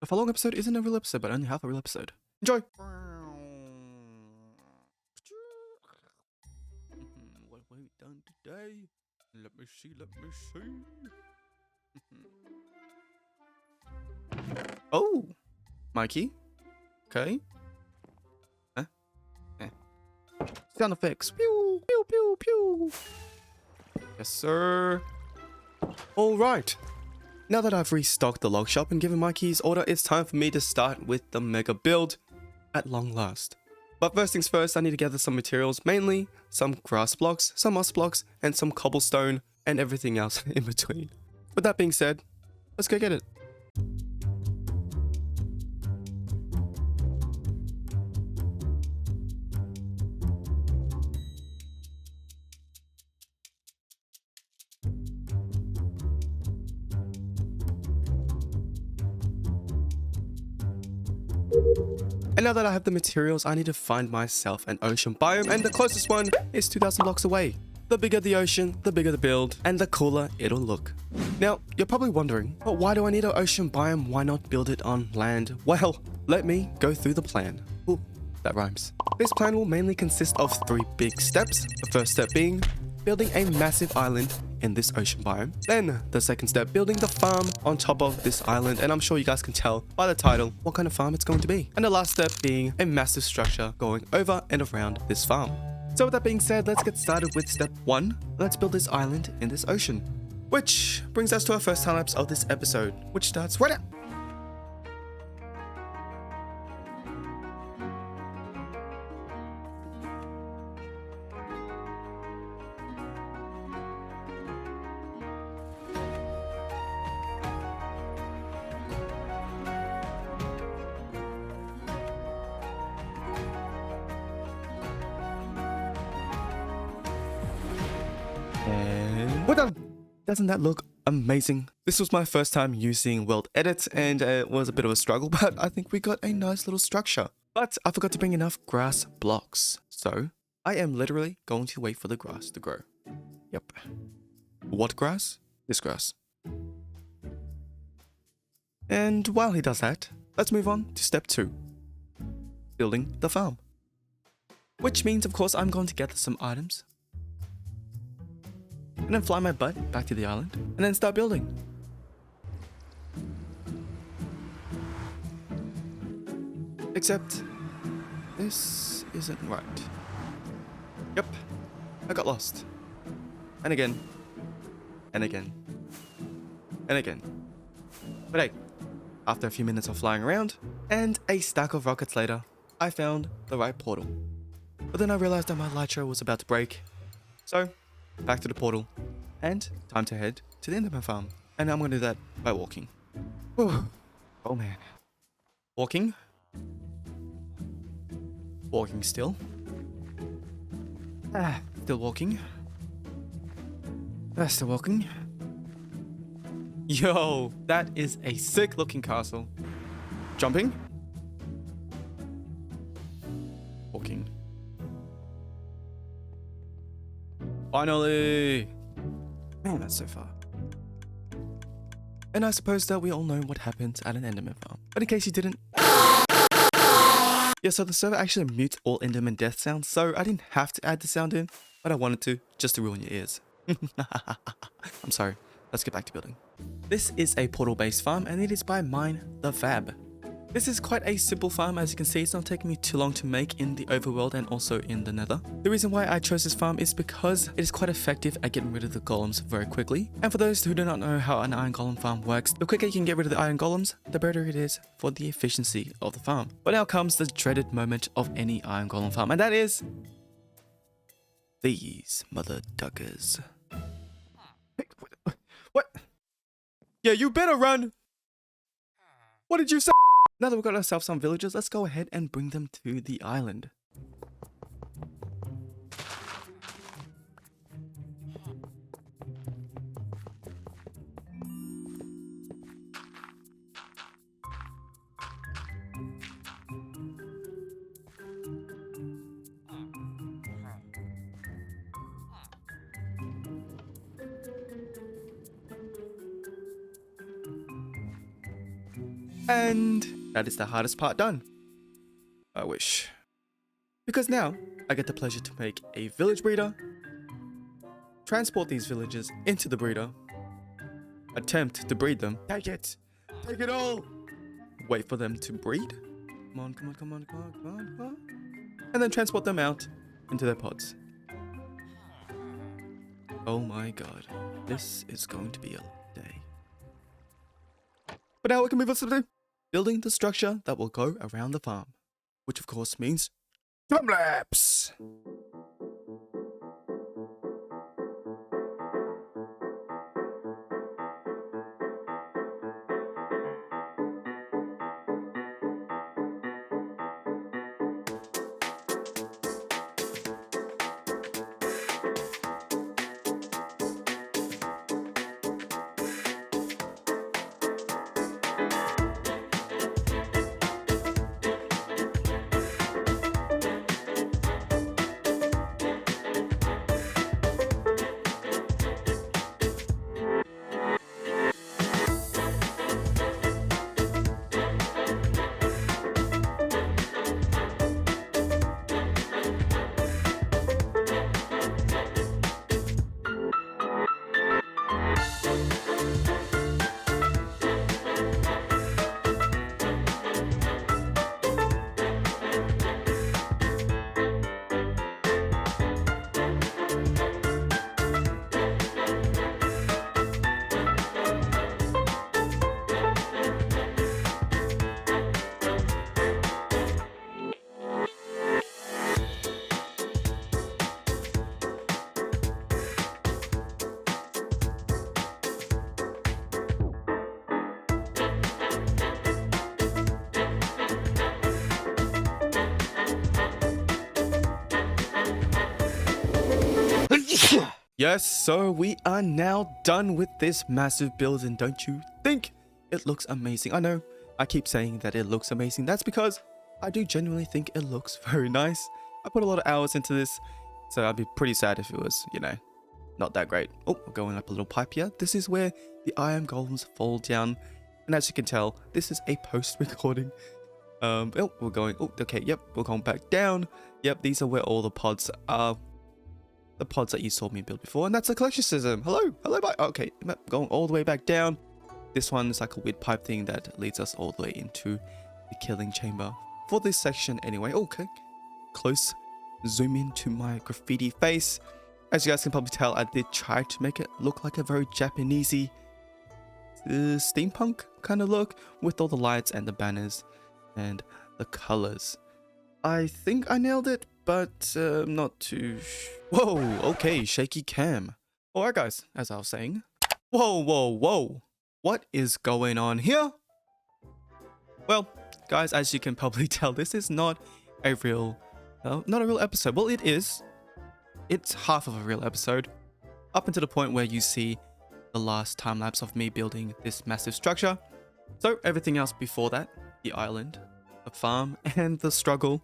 The following episode isn't a real episode, but only half a real episode. Enjoy! What have we done today? Let me see. Oh! Mikey? Okay. Huh? Eh. Sound effects. Pew! Pew, pew, pew! Yes, sir. Alright. Now that I've restocked the log shop and given Mikey's order, it's time for me to start with the mega build at long last. But first things first, I need to gather some materials, mainly some grass blocks, some moss blocks, and some cobblestone, and everything else in between. With that being said, let's go get it. And now that I have the materials, I need to find myself an ocean biome, and the closest one is 2,000 blocks away. The bigger the ocean, the bigger the build, and the cooler it'll look. Now, you're probably wondering, but why do I need an ocean biome? Why not build it on land? Well, let me go through the plan. Ooh, that rhymes. This plan will mainly consist of 3 big steps. The first step being building a massive island in this ocean biome. Then the second step, building the farm on top of this island, and I'm sure you guys can tell by the title what kind of farm it's going to be. And the last step being a massive structure going over and around this farm. So with that being said, let's get started with step 1. Let's build this island in this ocean. Which brings us to our first time-lapse of this episode, which starts right now. And we're done! Doesn't that look amazing? This was my first time using World Edit, and it was a bit of a struggle, but I think we got a nice little structure. But I forgot to bring enough grass blocks, so I am literally going to wait for the grass to grow. Yep. What grass? This grass. And while he does that, let's move on to step 2. Building the farm. Which means, of course, I'm going to gather some items, and then fly my butt back to the island, and then start building. Except, this isn't right. Yep, I got lost. And again, and again, and again. But hey, after a few minutes of flying around, and a stack of rockets later, I found the right portal. But then I realized that my Lytro was about to break, so back to the portal, and time to head to the end of my farm. And I'm going to do that by walking. Whew. Oh man. Walking. Walking still. Still walking. Still walking. Yo, that is a sick looking castle. Jumping. Walking. Finally! Man, that's so far. And I suppose that we all know what happens at an Enderman farm. But in case you didn't... Yeah, so the server actually mutes all Enderman death sounds, so I didn't have to add the sound in, but I wanted to, just to ruin your ears. I'm sorry. Let's get back to building. This is a portal-based farm, and it is by Mine the Fab. This is quite a simple farm. As you can see, it's not taking me too long to make in the overworld and also in the nether. The reason why I chose this farm is because it is quite effective at getting rid of the golems very quickly. And for those who do not know how an iron golem farm works, the quicker you can get rid of the iron golems, the better it is for the efficiency of the farm. But now comes the dreaded moment of any iron golem farm, and that is these mother duckers. What? Yeah, you better run! What did you say? Now that we've got ourselves some villagers, let's go ahead and bring them to the island. And that is the hardest part done. I wish. Because now, I get the pleasure to make a village breeder, transport these villagers into the breeder, attempt to breed them, take it all, wait for them to breed, come on, and then transport them out into their pods. Oh my god, this is going to be a day. But now we can move on to building the structure that will go around the farm, which of course means time lapse. Yes, so we are now done with this massive build, and don't you think it looks amazing? I know I keep saying that it looks amazing. That's because I do genuinely think it looks very nice. I put a lot of hours into this, so I'd be pretty sad if it was, you know, not that great. Oh, we're going up a little pipe here. This is where the iron golems fall down, and as you can tell, this is a post-recording. Oh, we're going, oh, okay, yep, we're going back down. Yep, these are where all the pods are. The pods that you saw me build before, and that's a collection system. Hello, bye. Okay, going all the way back down. This one is like a weird pipe thing that leads us all the way into the killing chamber for this section anyway. Okay, close zoom into my graffiti face. As you guys can probably tell, I did try to make it look like a very Japanesey steampunk kind of look with all the lights and the banners and the colors. I think I nailed it, but not too Whoa, okay, shaky cam. Alright guys, as I was saying. Whoa. What is going on here? Well, guys, as you can probably tell, this is not a real episode. Well, it is. It's half of a real episode. Up until the point where you see the last time lapse of me building this massive structure. So everything else before that, the island, the farm, and the struggle,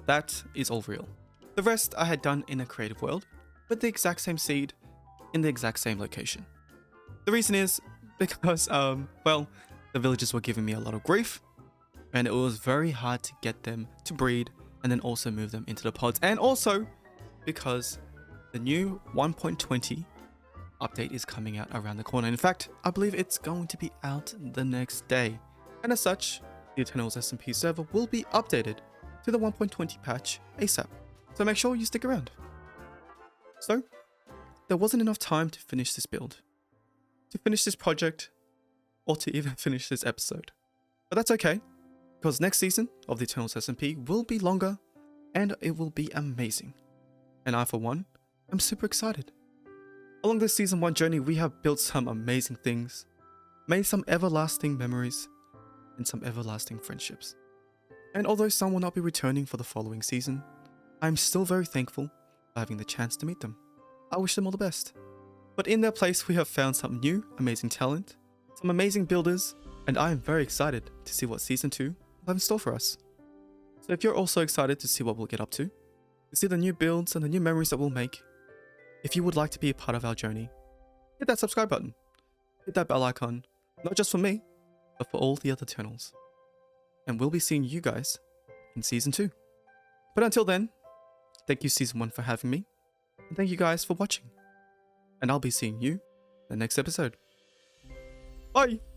that is all real. The rest I had done in a creative world, with the exact same seed, in the exact same location. The reason is because, well, the villagers were giving me a lot of grief, and it was very hard to get them to breed, and then also move them into the pods, and also because the new 1.20 update is coming out around the corner. In fact, I believe it's going to be out the next day, and as such, the Eternals SMP server will be updated to the 1.20 patch ASAP. So make sure you stick around. So, there wasn't enough time to finish this build, to finish this project, or to even finish this episode. But that's okay, because next season of the Eternals SMP will be longer, and it will be amazing. And I, for one, am super excited. Along this season 1 journey, we have built some amazing things, made some everlasting memories, and some everlasting friendships. And although some will not be returning for the following season, I'm still very thankful for having the chance to meet them. I wish them all the best. But in their place, we have found some new, amazing talent, some amazing builders, and I am very excited to see what Season 2 will have in store for us. So if you're also excited to see what we'll get up to see the new builds and the new memories that we'll make, if you would like to be a part of our journey, hit that subscribe button, hit that bell icon, not just for me, but for all the other Eternals. And we'll be seeing you guys in Season 2. But until then, thank you Season 1 for having me, and thank you guys for watching. And I'll be seeing you in the next episode. Bye!